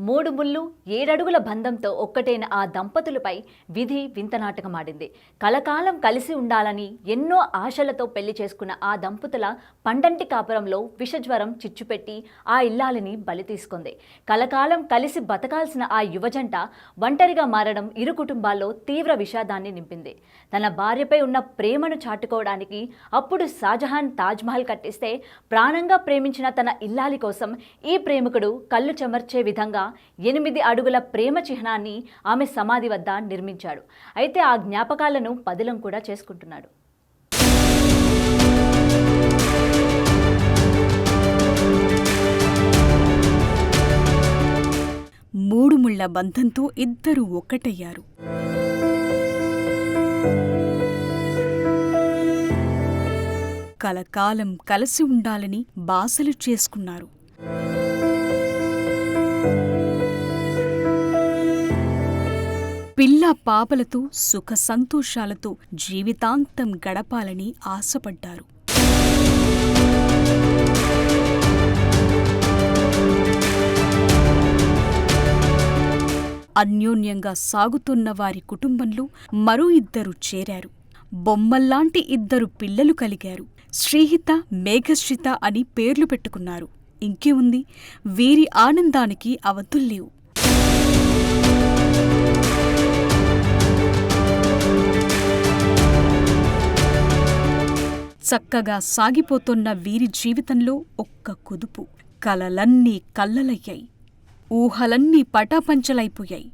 3 ముళ్ళు 7 అడుగుల బంధంతో ఒక్కటైన ఆ దంపతులపై విధి వింత నాటకమాడింది. కలకాలం కలిసి ఉండాలని ఎన్నో ఆశలతో పెళ్లి చేసుకున్న ఆ దంపతుల పండంటి కాపురంలో విషజ్వరం చిచ్చుపెట్టి ఆ ఇల్లాలిని బలి తీసుకుంది. కలకాలం కలిసి బతకాల్సిన ఆ యువజంట ఒంటరిగా మారడం ఇరు కుటుంబాల్లో తీవ్ర విషాదాన్ని నింపింది. తన భార్యపై ఉన్న ప్రేమను చాటుకోవడానికి అప్పుడు షాజహాన్ తాజ్మహల్ కట్టిస్తే ప్రాణంగా ప్రేమించిన తన ఇల్లాలి కోసం ఈ ప్రేమికుడు కళ్ళు చెమర్చే విధంగా 8 అడుగుల ప్రేమ చిహ్నాన్ని ఆమె సమాధి వద్ద నిర్మించాడు. అయితే ఆ జ్ఞాపకాలను పదిలం కూడా చేసుకుంటున్నాడు. మూడు ముళ్ల బంధంతో ఇద్దరు ఒక్కటయ్యారు. కలకాలం కలిసి ఉండాలని బాసలు చేసుకున్నారు. పిల్ల పాపలతో సుఖ సంతోషాలతో జీవితాంతం గడపాలని ఆశపడ్డారు. అన్యోన్యంగా సాగుతున్న వారి కుటుంబంలో మరో ఇద్దరు చేరారు. బొమ్మల్లాంటి ఇద్దరు పిల్లలు కలిగారు. శ్రీహిత, మేఘశ్రిత అని పేర్లు పెట్టుకున్నారు. ఇంకేముంది, వీరి ఆనందానికి అవధుల్లేవు. చక్కగా సాగిపోతున్న వీరి జీవితంలో ఒక్క కుదుపు. కలలన్నీ కల్లలయ్యాయి. ఊహలన్నీ పటాపంచలైపోయాయి.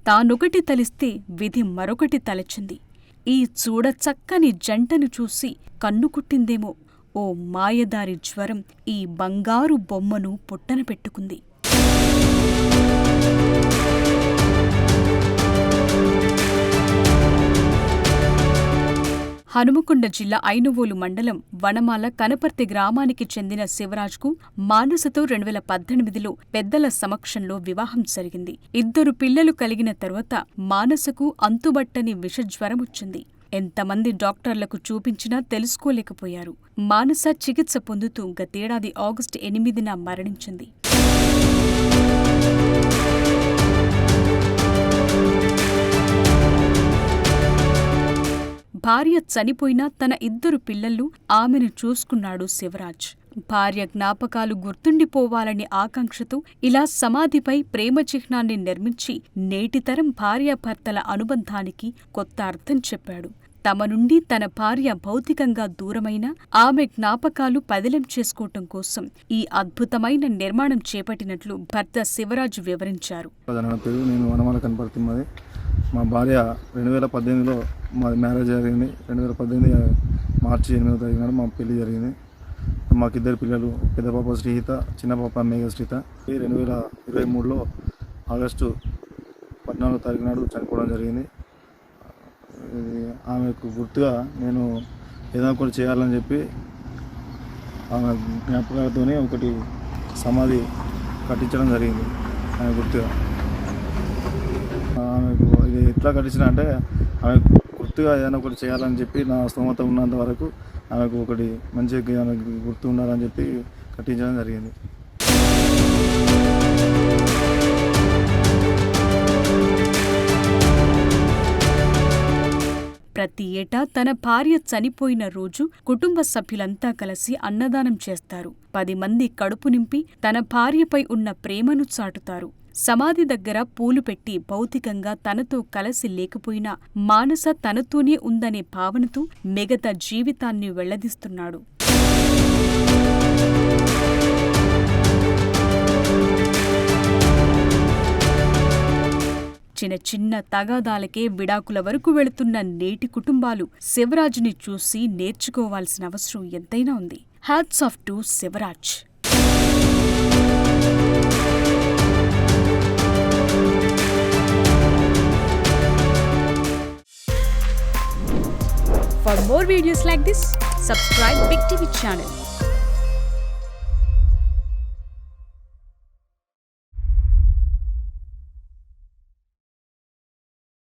తానొకటి తలిస్తే విధి మరొకటి తలచింది. ఈ చూడచక్కని జంటను చూసి కన్నుకుట్టిందేమో ఓ మాయదారి జ్వరం ఈ బంగారు బొమ్మను పొట్టన పెట్టుకుంది. హనుమకొండ జిల్లా ఐనువోలు మండలం వనమాల కనపర్తి గ్రామానికి చెందిన శివరాజ్కు మానసతో 2018లో పెద్దల సమక్షంలో వివాహం జరిగింది. ఇద్దరు పిల్లలు కలిగిన తరువాత మానసకు అంతుబట్టని విషజ్వరమొచ్చింది. ఎంతమంది డాక్టర్లకు చూపించినా తెలుసుకోలేకపోయారు. మానస చికిత్స పొందుతూ గతేడాది ఆగస్టు 8న మరణించింది. భార్య చనిపోయినా తన ఇద్దరు పిల్లలు ఆమెను చూసుకున్నాడు శివరాజ్. భార్య జ్ఞాపకాలు గుర్తుండిపోవాలని ఆకాంక్షతో ఇలా సమాధిపై ప్రేమ చిహ్నాన్ని నిర్మించి నేటితరం భార్యాభర్తల అనుబంధానికి కొత్త అర్థం చెప్పాడు. తమ నుండి తన భార్య భౌతికంగా దూరమైన ఆమె జ్ఞాపకాలు పదిలం చేసుకోవటం కోసం ఈ అద్భుతమైన నిర్మాణం చేపట్టినట్లు భర్త శివరాజ్ వివరించారు. మా భార్య 2018లో మా మ్యారేజ్ జరిగింది. 2018 మార్చి 8వ తారీఖు నాడు మా పెళ్లి జరిగింది. మాకిద్దరు పిల్లలు, పెద్ద పాప శ్రీహిత, చిన్న పాప మేఘశ్రిత. 2023లో ఆగస్టు 14వ తారీఖు నాడు చనిపోవడం జరిగింది. ఆమెకు గుర్తుగా నేను ఏదైనా ఒకటి చేయాలని చెప్పి ఆమె జ్ఞాపకాలతోనే ఒకటి సమాధి కట్టించడం జరిగింది. ఆమె గుర్తుగా ఆమెకు ఇది ఎట్లా కట్టించిన అంటే ఆమె గుర్తుగా ఏదైనా ఒకటి చేయాలని చెప్పి నా స్తోమత ఉన్నంత వరకు ఆమెకు ఒకటి మంచిగా ఆమెకు గుర్తు ఉండాలని చెప్పి కట్టించడం జరిగింది. ప్రతి ఏటా తన భార్య చనిపోయిన రోజు కుటుంబ సభ్యులంతా కలిసి అన్నదానం చేస్తారు. 10 మంది కడుపు నింపి తన భార్యపై ఉన్న ప్రేమను చాటుతారు. సమాధి దగ్గర పూలు పెట్టి భౌతికంగా తనతో కలిసి లేకపోయినా మానస తనతోనే ఉందనే భావనతో మిగతా జీవితాన్ని వెళ్లదీస్తున్నాడు. చిన్న చిన్న తగాదాలకే విడాకుల వరకు వెళుతున్న నేటి కుటుంబాలు శివరాజ్ని చూసి నేర్చుకోవాల్సిన అవసరం ఎంతైనా ఉంది. Hats off to Shivraj. For more videos like this, subscribe Big TV channel.